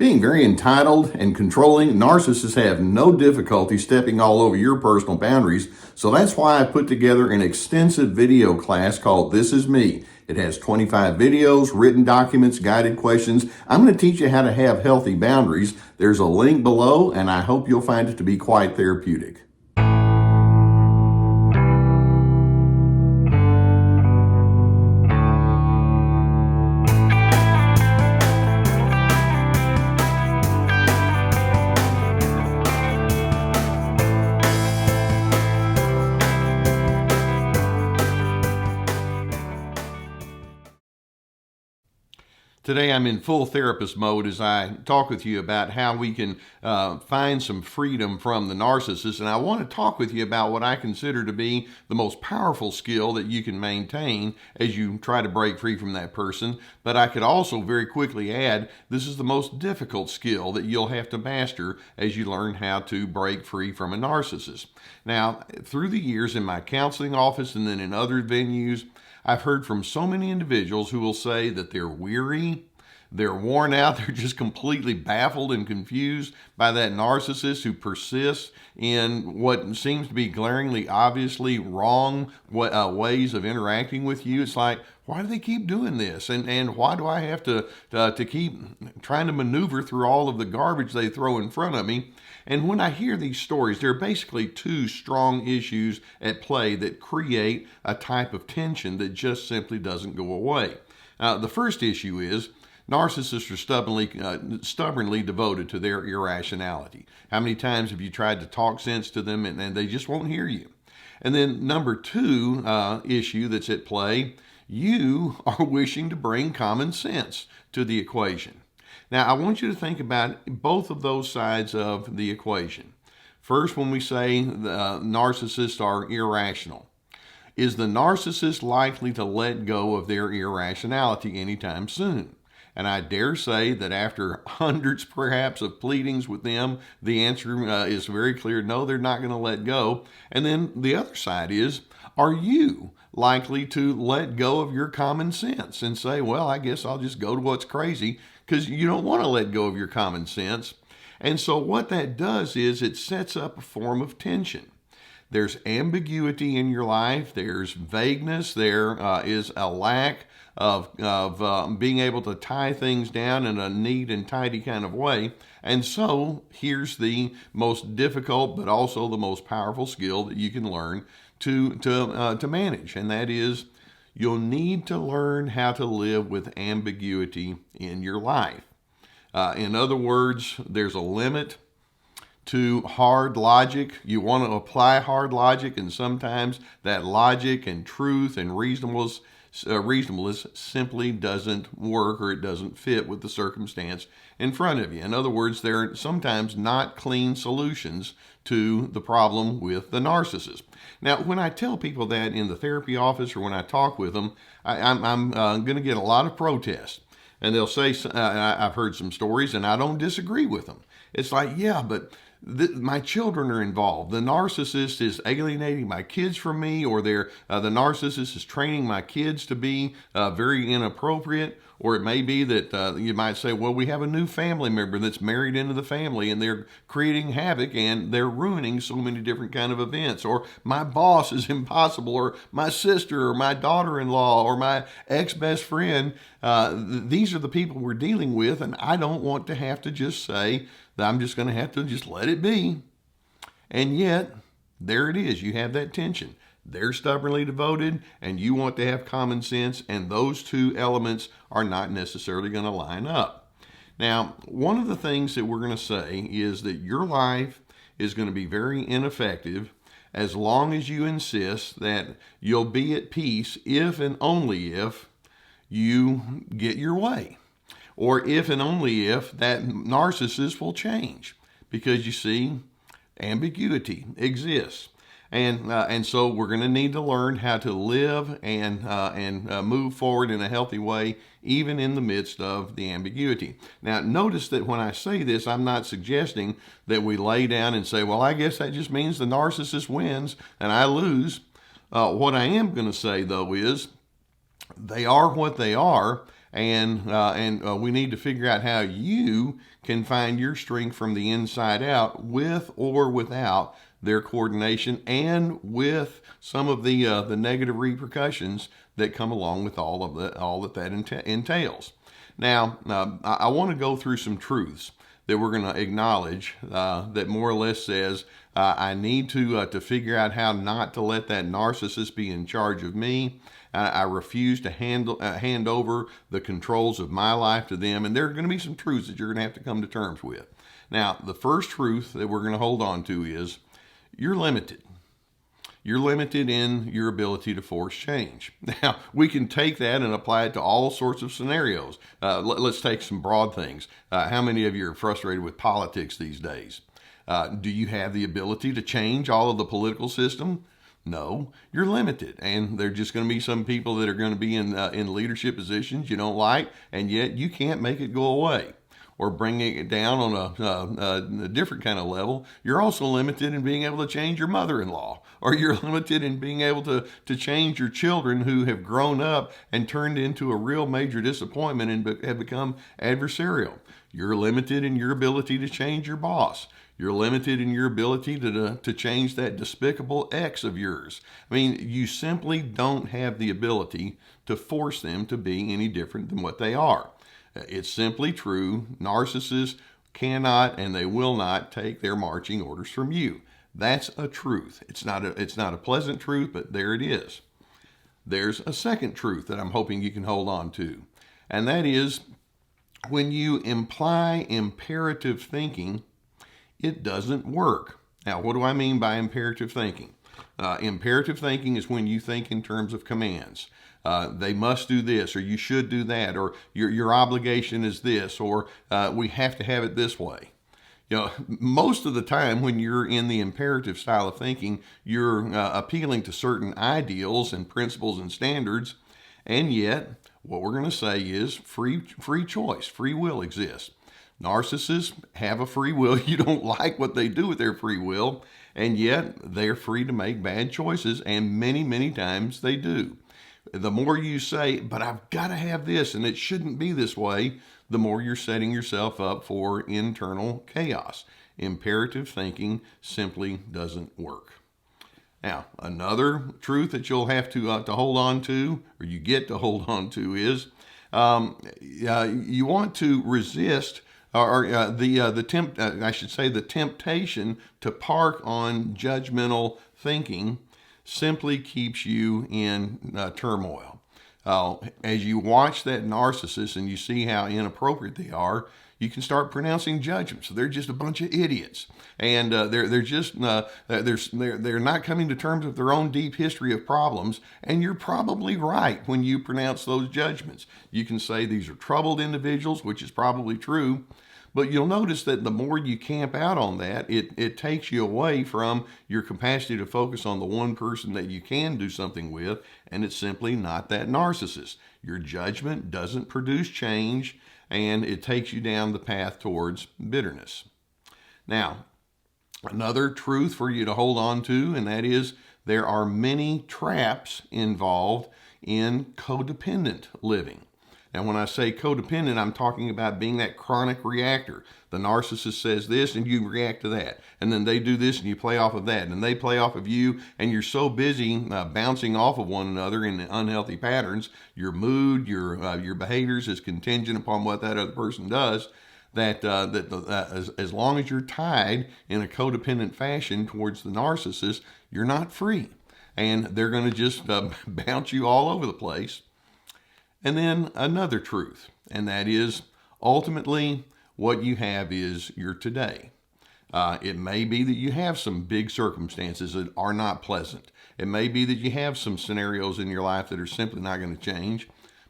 Being very entitled and controlling, narcissists have no difficulty stepping all over your personal boundaries. So that's why I put together an extensive video class called This Is Me. It has 25 videos, written documents, guided questions. I'm going to teach you how to have healthy boundaries. There's a link below, and I hope you'll find it to be quite therapeutic. Today I'm in full therapist mode as I talk with you about how we can find some freedom from the narcissist. And I want to talk with you about what I consider to be the most powerful skill that you can maintain as you try to break free from that person. But I could also very quickly add, this is the most difficult skill that you'll have to master as you learn how to break free from a narcissist. Now, through the years in my counseling office and then in other venues, I've heard from so many individuals who will say that they're weary, they're worn out, they're just completely baffled and confused by that narcissist who persists in what seems to be glaringly, obviously wrong ways of interacting with you. It's like, why do they keep doing this? And why do I have to keep trying to maneuver through all of the garbage they throw in front of me? And when I hear these stories, there are basically two strong issues at play that create a type of tension that just simply doesn't go away. The first issue is narcissists are stubbornly devoted to their irrationality. How many times have you tried to talk sense to them and they just won't hear you? And then number two issue that's at play, you are wishing to bring common sense to the equation. Now, I want you to think about both of those sides of the equation. First, when we say the narcissists are irrational, is the narcissist likely to let go of their irrationality anytime soon? And I dare say that after hundreds, perhaps, of pleadings with them, the answer is very clear. No, they're not going to let go. And then the other side is, are you likely to let go of your common sense and say, well, I guess I'll just go to what's crazy, because you don't want to let go of your common sense. And so what that does is it sets up a form of tension. There's ambiguity in your life. There's vagueness. There is a lack of being able to tie things down in a neat and tidy kind of way. And so here's the most difficult but also the most powerful skill that you can learn to manage, and that is you'll need to learn how to live with ambiguity in your life. In other words, there's a limit to hard logic. You want to apply hard logic, and sometimes that logic and truth and reasonableness simply doesn't work, or it doesn't fit with the circumstance in front of you. In other words, there are sometimes not clean solutions to the problem with the narcissist. Now, when I tell people that in the therapy office or when I talk with them, I'm going to get a lot of protest. And they'll say, I've heard some stories and I don't disagree with them. It's like, yeah, but my children are involved. The narcissist is alienating my kids from me, or the narcissist is training my kids to be very inappropriate. Or it may be that you might say, well, we have a new family member that's married into the family and they're creating havoc and they're ruining so many different kind of events. Or my boss is impossible, or my sister, or my daughter-in-law, or my ex-best friend. These are the people we're dealing with, and I don't want to have to just say that I'm just going to have to just let it be. And yet, there it is. You have that tension. They're stubbornly devoted, and you want to have common sense, and those two elements are not necessarily going to line up. Now, one of the things that we're going to say is that your life is going to be very ineffective as long as you insist that you'll be at peace if and only if you get your way, or if and only if that narcissist will change. Because you see, ambiguity exists. And so we're going to need to learn how to live and move forward in a healthy way, even in the midst of the ambiguity. Now, notice that when I say this, I'm not suggesting that we lay down and say, well, I guess that just means the narcissist wins and I lose. What I am going to say, though, is they are what they are, and we need to figure out how you can find your strength from the inside out, with or without their coordination, and with some of the negative repercussions that come along with all that entails. Now, I want to go through some truths that we're going to acknowledge that more or less says I need to figure out how not to let that narcissist be in charge of me. I refuse to hand over the controls of my life to them. And there are going to be some truths that you're going to have to come to terms with. Now, the first truth that we're going to hold on to is you're limited. You're limited in your ability to force change. Now, we can take that and apply it to all sorts of scenarios. Let's take some broad things. How many of you are frustrated with politics these days? Do you have the ability to change all of the political system? No, you're limited. And there are just going to be some people that are going to be in leadership positions you don't like, and yet you can't make it go away. Or bringing it down on a different kind of level, you're also limited in being able to change your mother-in-law, or you're limited in being able to change your children who have grown up and turned into a real major disappointment and have become adversarial. You're limited in your ability to change your boss. You're limited in your ability to change that despicable ex of yours. I mean, you simply don't have the ability to force them to be any different than what they are. It's simply true. Narcissists cannot and they will not take their marching orders from you. That's a truth. It's not a pleasant truth, but there it is. There's a second truth that I'm hoping you can hold on to, and that is when you imply imperative thinking, it doesn't work. Now, what do I mean by imperative thinking? Imperative thinking is when you think in terms of commands. They must do this, or you should do that, or your obligation is this, or we have to have it this way. You know, most of the time when you're in the imperative style of thinking, you're appealing to certain ideals and principles and standards, and yet what we're going to say is free choice, free will exists. Narcissists have a free will. You don't like what they do with their free will, and yet they're free to make bad choices, and many, many times they do. The more you say, but I've got to have this, and it shouldn't be this way, the more you're setting yourself up for internal chaos. Imperative thinking simply doesn't work. Now, another truth that you'll have to hold on to, or you get to hold on to, is you want to resist the temptation to park on judgmental thinking simply keeps you in turmoil. As you watch that narcissist and you see how inappropriate they are, you can start pronouncing judgments. They're just a bunch of idiots, and they're not coming to terms with their own deep history of problems. And you're probably right when you pronounce those judgments. You can say these are troubled individuals, which is probably true. But you'll notice that the more you camp out on that, it takes you away from your capacity to focus on the one person that you can do something with, and it's simply not that narcissist. Your judgment doesn't produce change, and it takes you down the path towards bitterness. Now, another truth for you to hold on to, and that is there are many traps involved in codependent living. Now, when I say codependent, I'm talking about being that chronic reactor. The narcissist says this and you react to that. And then they do this and you play off of that. And they play off of you, and you're so busy bouncing off of one another in unhealthy patterns. Your mood, your behaviors is contingent upon what that other person does. As long as you're tied in a codependent fashion towards the narcissist, you're not free. And they're going to just bounce you all over the place. And then another truth, and that is ultimately what you have is your today. It may be that you have some big circumstances that are not pleasant. It may be that you have some scenarios in your life that are simply not going to change.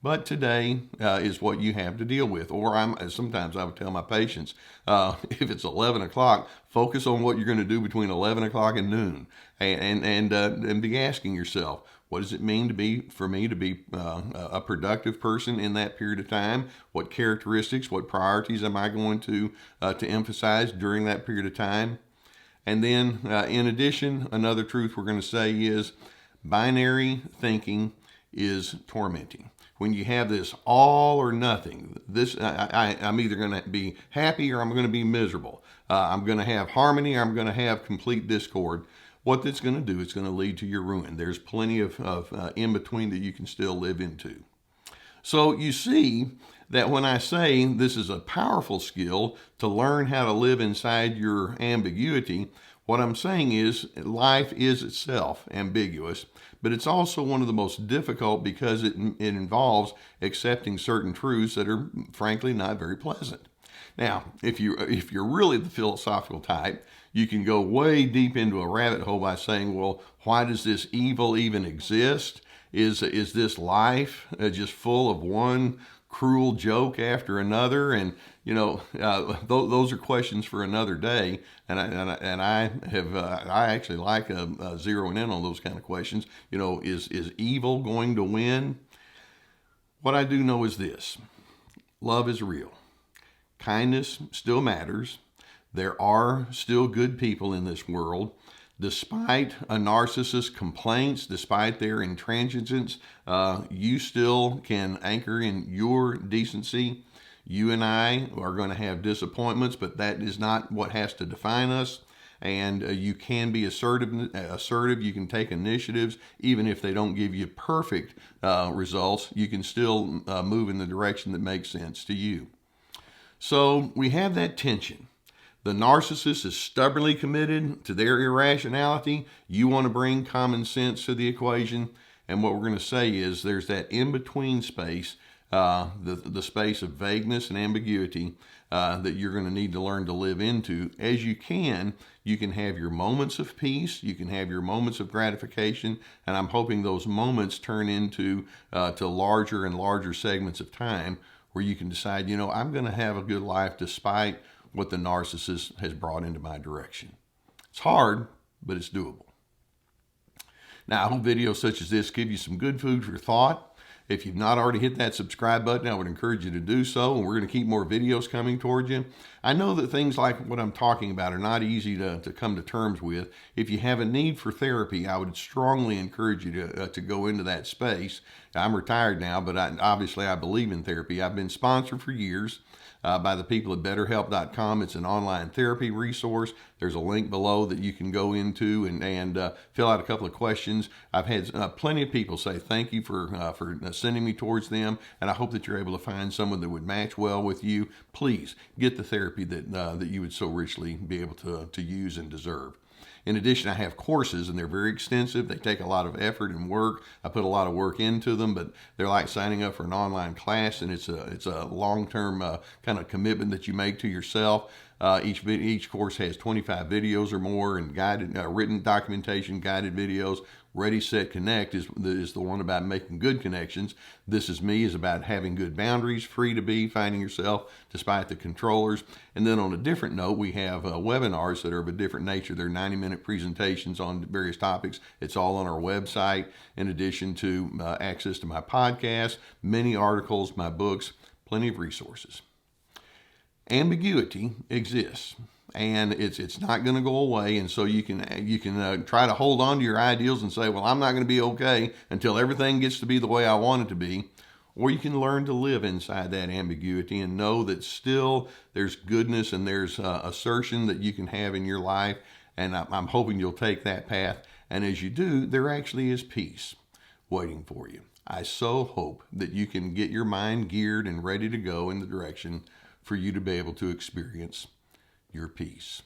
But today is what you have to deal with. Or sometimes I would tell my patients, if it's 11 o'clock, focus on what you're going to do between 11 o'clock and noon, and be asking yourself, what does it mean for me to be a productive person in that period of time? What characteristics, what priorities am I going to emphasize during that period of time? And then, in addition, another truth we're going to say is binary thinking is tormenting. when you have this all or nothing. I'm either going to be happy or I'm going to be miserable. I'm going to have harmony or I'm going to have complete discord. What that's going to do, it's going to lead to your ruin. There's plenty of in between that you can still live into. So you see that when I say this is a powerful skill to learn how to live inside your ambiguity, what I'm saying is life is itself ambiguous, but it's also one of the most difficult because it involves accepting certain truths that are frankly not very pleasant. Now, if you're really the philosophical type, you can go way deep into a rabbit hole by saying, well, why does this evil even exist? Is this life just full of one cruel joke after another? And those are questions for another day. And I actually like zeroing in on those kind of questions. Is evil going to win? What I do know is this: love is real. Kindness still matters. There are still good people in this world. Despite a narcissist's complaints, despite their intransigence, you still can anchor in your decency. You and I are going to have disappointments, but that is not what has to define us. And you can be assertive. You can take initiatives, even if they don't give you perfect results. You can still move in the direction that makes sense to you. So we have that tension. The narcissist is stubbornly committed to their irrationality. You want to bring common sense to the equation. And what we're going to say is there's that in-between space, the space of vagueness and ambiguity that you're going to need to learn to live into. As you can have your moments of peace. You can have your moments of gratification. And I'm hoping those moments turn into to larger and larger segments of time where you can decide, I'm going to have a good life despite what the narcissist has brought into my direction. It's hard, but it's doable. Now, I hope videos such as this give you some good food for thought. If you've not already hit that subscribe button, I would encourage you to do so, and we're going to keep more videos coming toward you. I know that things like what I'm talking about are not easy to come to terms with. If you have a need for therapy, I would strongly encourage you to go into that space. I'm retired now, but obviously I believe in therapy. I've been sponsored for years by the people at BetterHelp.com. It's an online therapy resource. There's a link below that you can go into and fill out a couple of questions. I've had plenty of people say thank you for sending me towards them, and I hope that you're able to find someone that would match well with you. Please get the therapy that you would so richly be able to use and deserve. In addition, I have courses, and they're very extensive. They take a lot of effort and work. I put a lot of work into them, but they're like signing up for an online class, and it's a long-term kind of commitment that you make to yourself. Each course has 25 videos or more, and guided written documentation, guided videos. Ready, Set, Connect is the one about making good connections. This Is Me is about having good boundaries, free to be, finding yourself despite the controllers. And then on a different note, we have webinars that are of a different nature. They're 90-minute presentations on various topics. It's all on our website, in addition to access to my podcast, many articles, my books, plenty of resources. Ambiguity exists. And it's not going to go away, and so you can try to hold on to your ideals and say, well, I'm not going to be okay until everything gets to be the way I want it to be. Or you can learn to live inside that ambiguity and know that still there's goodness and there's assertion that you can have in your life, and I'm hoping you'll take that path. And as you do, there actually is peace waiting for you. I so hope that you can get your mind geared and ready to go in the direction for you to be able to experience your peace.